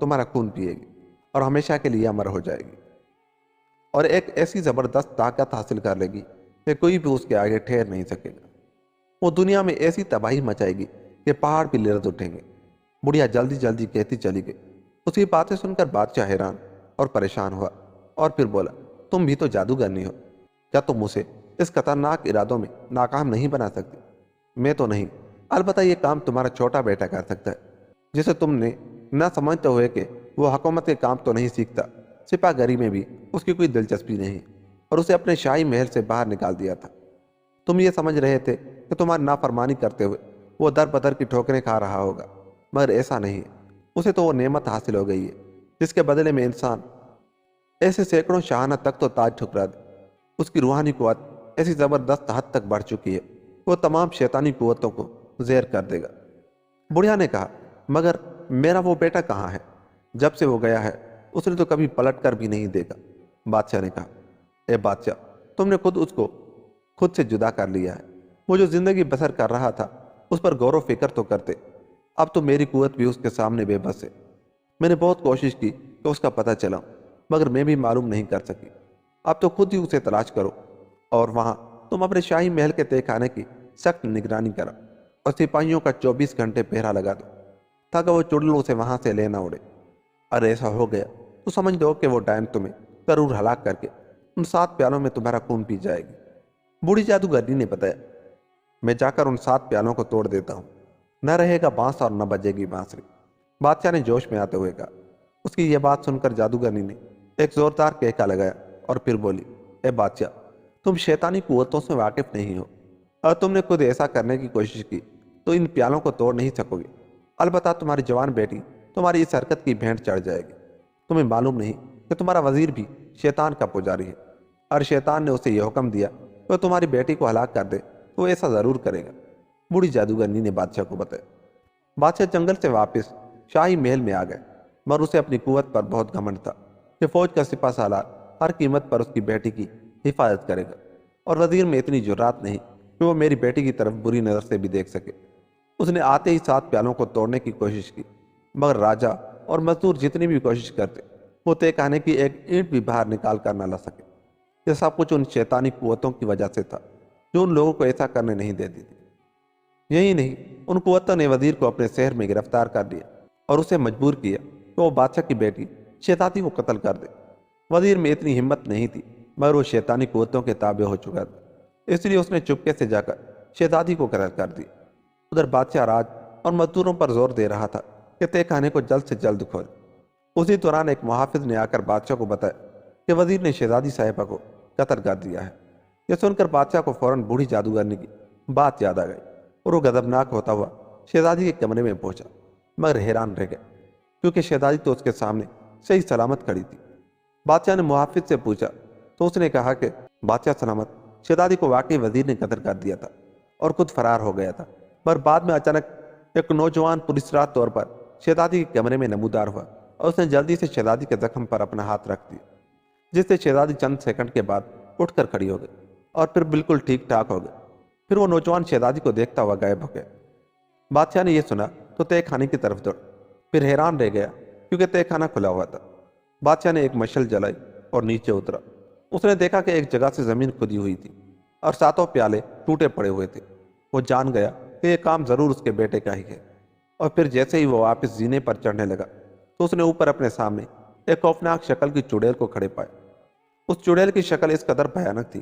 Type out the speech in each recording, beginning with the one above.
تمہارا خون پیے گی اور ہمیشہ کے لیے امر ہو جائے گی، اور ایک ایسی زبردست طاقت حاصل کر لے گی کہ کوئی بھی اس کے آگے ٹھہر نہیں سکے گا۔ وہ دنیا میں ایسی تباہی مچائے گی کہ پہاڑ بھی لرز اٹھیں گے۔ بڑھیا جلدی جلدی کہتی چلی گئی۔ اس کی باتیں سن کر بادشاہ حیران اور پریشان ہوا، اور پھر بولا، تم بھی تو جادوگرنی ہو، کیا تم اسے اس خطرناک ارادوں میں ناکام نہیں بنا سکتی؟ میں تو نہیں، البتہ یہ کام تمہارا چھوٹا بیٹا کر سکتا ہے، جسے تم نے نہ سمجھتے ہوئے کہ وہ حکومت کے کام تو نہیں سیکھتا، سپاہ گری میں بھی اس کی کوئی دلچسپی نہیں، اور اسے اپنے شاہی محل سے باہر نکال دیا تھا۔ تم یہ سمجھ رہے تھے کہ تمہاری نافرمانی کرتے ہوئے وہ در بدر کی ٹھوکریں کھا رہا ہوگا، مگر ایسا نہیں ہے۔ اسے تو وہ نعمت حاصل ہو گئی ہے جس کے بدلے میں انسان ایسے سینکڑوں شاہانہ تک تو تاج ٹھکرا دے۔ اس کی روحانی قوت ایسی زبردست حد تک بڑھ چکی ہے، وہ تمام شیطانی قوتوں کو زیر کر دے گا۔ بڑھیا نے کہا، مگر میرا وہ بیٹا کہاں ہے؟ جب سے وہ گیا ہے اس نے تو کبھی پلٹ کر بھی نہیں دیکھا۔ بادشاہ نے کہا، اے بادشاہ، تم نے اس کو خود سے جدا کر لیا ہے۔ وہ جو زندگی بسر کر رہا تھا اس پر غور و فکر تو کرتے، اب تو میری قوت بھی اس کے سامنے بے بس ہے۔ میں نے بہت کوشش کی کہ اس کا پتہ چلاؤں، مگر میں بھی معلوم نہیں کر سکی۔ اب تو خود ہی اسے تلاش کرو، اور وہاں تم اپنے شاہی محل کے تہہ خانے کی سخت نگرانی کرو، اور سپاہیوں کا 24 گھنٹے پہرا لگا دو تاکہ وہ چڑل اسے وہاں سے لے نہ اڑے۔ اور ایسا ہو گیا تو سمجھ لو کہ وہ ڈائن تمہیں ضرور ہلاک کر کے ان 7 پیالوں میں تمہارا خون پی جائے گی۔ بوڑھی جادوگرنی نے بتایا، میں جا کر ان 7 پیالوں کو توڑ دیتا ہوں، نہ رہے گا بانس اور نہ بجے گی بانسری۔ بادشاہ نے جوش میں آتے ہوئے کہا۔ اس کی یہ بات سن کر جادوگرنی نے ایک زوردار کہکا لگایا اور پھر بولی، اے بادشاہ، تم شیطانی قوتوں سے واقف نہیں ہو، اور تم نے خود ایسا کرنے کی کوشش کی تو ان پیالوں کو توڑ نہیں سکو گے۔ البتہ تمہاری جوان بیٹی تمہاری اس حرکت کی بھینٹ چڑھ جائے گی۔ تمہیں معلوم نہیں کہ تمہارا وزیر بھی شیطان کا پجاری ہے، اور شیطان نے اسے یہ حکم دیا کہ وہ تمہاری بیٹی کو ہلاک کر دے تو وہ ایسا ضرور کرے گا۔ بوڑھی جادوگرنی نے بادشاہ کو بتایا۔ بادشاہ جنگل سے واپس شاہی محل میں آ گئے، مگر اسے اپنی قوت پر بہت گھمنڈ تھا کہ فوج کا سپہ سالار ہر قیمت پر اس کی بیٹی کی حفاظت کرے گا، اور وزیر میں اتنی جرات نہیں کہ وہ میری بیٹی کی طرف بری نظر سے بھی دیکھ سکے۔ اس نے آتے ہی 7 پیالوں کو توڑنے کی کوشش کی، مگر راجا اور مزدور جتنی بھی کوشش کرتے وہ تہہ خانے کی ایک اینٹ بھی باہر نکال کر نہ لا سکے۔ یہ سب کچھ ان شیطانی قوتوں کی وجہ سے تھا جو ان لوگوں کو ایسا کرنے نہیں دیتی تھی۔ یہی نہیں، ان قوتوں نے وزیر کو اپنے شہر میں گرفتار کر لیا اور اسے مجبور کیا کہ وہ بادشاہ کی بیٹی شہزادی کو قتل کر دے۔ وزیر میں اتنی ہمت نہیں تھی، مگر وہ شیطانی قوتوں کے تابع ہو چکا تھا، اس لیے اس نے چپکے سے جا کر شہزادی کو قتل کر دیا۔ ادھر بادشاہ راج اور مزدوروں پر زور دے رہا تھا کہ تہہ خانے کو جلد سے جلد کھولے۔ اسی دوران ایک محافظ نے آ کر بادشاہ کو بتایا کہ وزیر نے شہزادی صاحبہ کو قتل کر دیا ہے۔ یہ سن کر بادشاہ کو فوراً بوڑھی جادوگرنی کی بات یاد آ گئی، اور وہ غضبناک ہوتا ہوا شہزادی کے کمرے میں پہنچا، مگر حیران رہ گیا کیونکہ شہزادی تو اس کے سامنے صحیح سلامت کھڑی تھی۔ بادشاہ نے محافظ سے پوچھا تو اس نے کہا کہ بادشاہ سلامت، شہزادی کو واقعی وزیر نے قتل کر دیا تھا اور خود فرار ہو گیا تھا، مگر بعد میں اچانک ایک نوجوان پراسرار طور پر شہزادی کے کمرے میں نمودار ہوا، اور اس نے جلدی سے شہزادی کے زخم پر اپنا ہاتھ رکھ دیا، جس سے شہزادی چند سیکنڈ کے بعد اٹھ کر کھڑی ہو گئی اور پھر بالکل ٹھیک ٹھاک ہو گئی۔ پھر وہ نوجوان شہزادی کو دیکھتا ہوا غائب ہو گیا۔ بادشاہ نے یہ سنا تو تہہ خانے کی طرف دوڑا، پھر حیران رہ گیا کیونکہ تہہ خانہ کھلا ہوا تھا۔ بادشاہ نے ایک مشعل جلائی اور نیچے اترا۔ اس نے دیکھا کہ ایک جگہ سے زمین کھدی ہوئی تھی اور 7 پیالے ٹوٹے پڑے ہوئے تھے۔ وہ جان گیا کہ یہ کام ضرور اس کے بیٹے کا ہی ہے، اور پھر جیسے ہی وہ واپس زینے پر چڑھنے لگا تو اس نے اوپر اپنے سامنے ایک خوفناک شکل کی چڑیل کو کھڑے پائے۔ اس چڑیل کی شکل اس قدر بھیانک تھی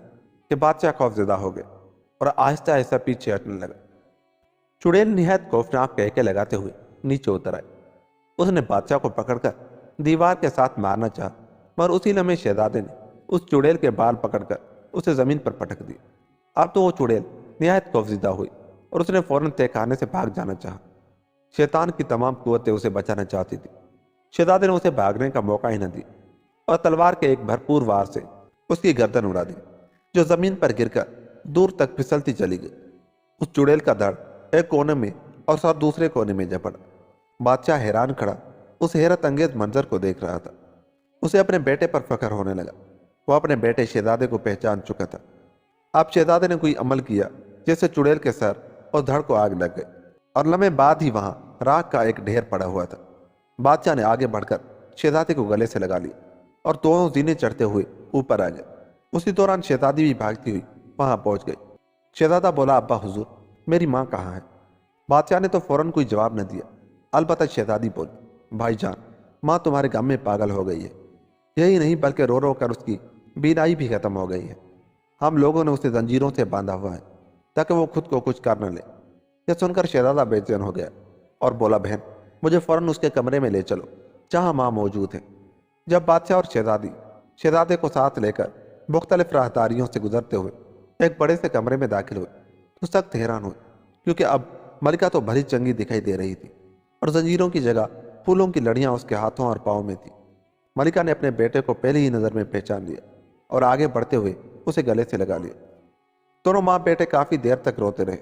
کہ بادشاہ خوف زدہ ہو گئے اور آہستہ آہستہ پیچھے ہٹنے لگا۔ چڑیل نہایت خوفناک کہکے لگاتے ہوئے نیچے اتر آئے۔ اس نے بادشاہ کو پکڑ کر دیوار کے ساتھ مارنا چاہا، مگر اسی لمحے شہزادے نے اس چڑیل کے بال پکڑ کر اسے زمین پر پٹک دیا۔ اب تو وہ چڑیل نہایت خوفزدہ ہوئی اور اس نے فوراً تہہ خانے سے بھاگ جانا چاہا۔ شیطان کی تمام قوتیں اسے بچانا چاہتی تھی۔ شہزادے نے اسے بھاگنے کا موقع ہی نہ دیا اور تلوار کے ایک بھرپور وار سے اس کی گردن اڑا دی، جو زمین پر گر کر دور تک پھسلتی چلی گئی۔ اس چڑیل کا دھڑ ایک کونے میں اور سر دوسرے کونے میں جا پڑا۔ بادشاہ حیران کھڑا اس حیرت انگیز منظر کو دیکھ رہا تھا۔ اسے اپنے بیٹے پر فخر ہونے لگا۔ وہ اپنے بیٹے شہزادے کو پہچان چکا تھا۔ اب شہزادے نے کوئی عمل کیا جس سے چڑیل کے سر اور دھڑ کو آگ لگ گئی، اور لمحے بعد ہی وہاں راکھ کا ایک ڈھیر پڑا ہوا تھا۔ بادشاہ نے آگے بڑھ کر شہزادے کو گلے سے لگا لیا اور دونوں زینے چڑھتے ہوئے اوپر آ گئے۔ اسی دوران شہزادی بھی بھاگتی ہوئی وہاں پہنچ گئی۔ شہزادہ بولا، ابا حضور، میری ماں کہاں ہے؟ بادشاہ نے تو فوراً کوئی جواب نہ دیا۔ البتہ شہزادی بولی، بھائی جان، ماں تمہارے غم میں پاگل ہو گئی ہے۔ یہی نہیں بلکہ رو رو کر اس کی بینائی بھی ختم ہو گئی ہے۔ ہم لوگوں نے اسے زنجیروں سے باندھا ہوا ہے تاکہ وہ خود کو کچھ کر نہ لے۔ یہ سن کر شہزادہ بے چین ہو گیا اور بولا، بہن، مجھے فوراً اس کے کمرے میں لے چلو جہاں ماں موجود ہے۔ جب بادشاہ اور شہزادی شہزادے کو ساتھ لے کر مختلف راہداریوں سے گزرتے ہوئے ایک بڑے سے کمرے میں داخل ہوئے تو سخت حیران ہوئے، کیونکہ اب ملکہ تو بھری چنگی دکھائی دے رہی تھی اور زنجیروں کی جگہ پھولوں کی لڑیاں اس کے ہاتھوں اور پاؤں میں تھیں۔ ملکہ نے اپنے بیٹے کو پہلی ہی نظر میں پہچان لیا اور آگے بڑھتے ہوئے اسے گلے سے لگا لیا۔ دونوں ماں بیٹے کافی دیر تک روتے رہے۔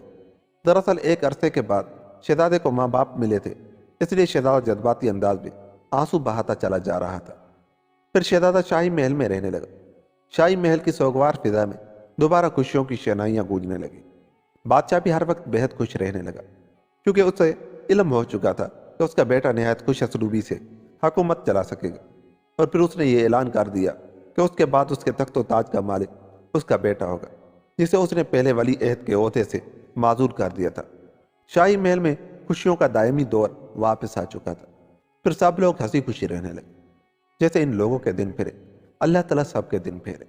دراصل ایک عرصے کے بعد شہزادے کو ماں باپ ملے تھے، اس لیے شہزادہ جذباتی انداز میں آنسو بہاتا چلا جا رہا تھا۔ پھر شہزادہ شاہی محل میں رہنے لگا۔ شاہی محل کی سوگوار فضا میں دوبارہ خوشیوں کی شہنائیاں گونجنے لگیں۔ بادشاہ بھی ہر وقت بہت خوش رہنے لگا، کیونکہ اسے علم ہو چکا تھا کہ اس کا بیٹا نہایت خوش اسلوبی سے حکومت چلا سکے گا، اور پھر اس نے یہ اعلان کر دیا کہ اس کے بعد اس کے تخت و تاج کا مالک اس کا بیٹا ہوگا، جسے اس نے پہلے ولی عہد کے عہدے سے معزول کر دیا تھا۔ شاہی محل میں خوشیوں کا دائمی دور واپس آ چکا تھا۔ پھر سب لوگ ہنسی خوشی رہنے لگے، جیسے ان لوگوں کے دن پھرے۔ اللہ تعالیٰ سب کے دن پھیرے۔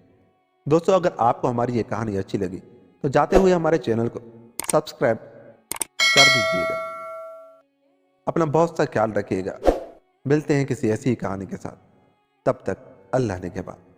دوستو، اگر آپ کو ہماری یہ کہانی اچھی لگی تو جاتے ہوئے ہمارے چینل کو سبسکرائب کر دیجیے گا۔ اپنا بہت سا خیال رکھیے گا۔ ملتے ہیں کسی ایسی ہی کہانی کے ساتھ، تب تک اللہ نگہبان۔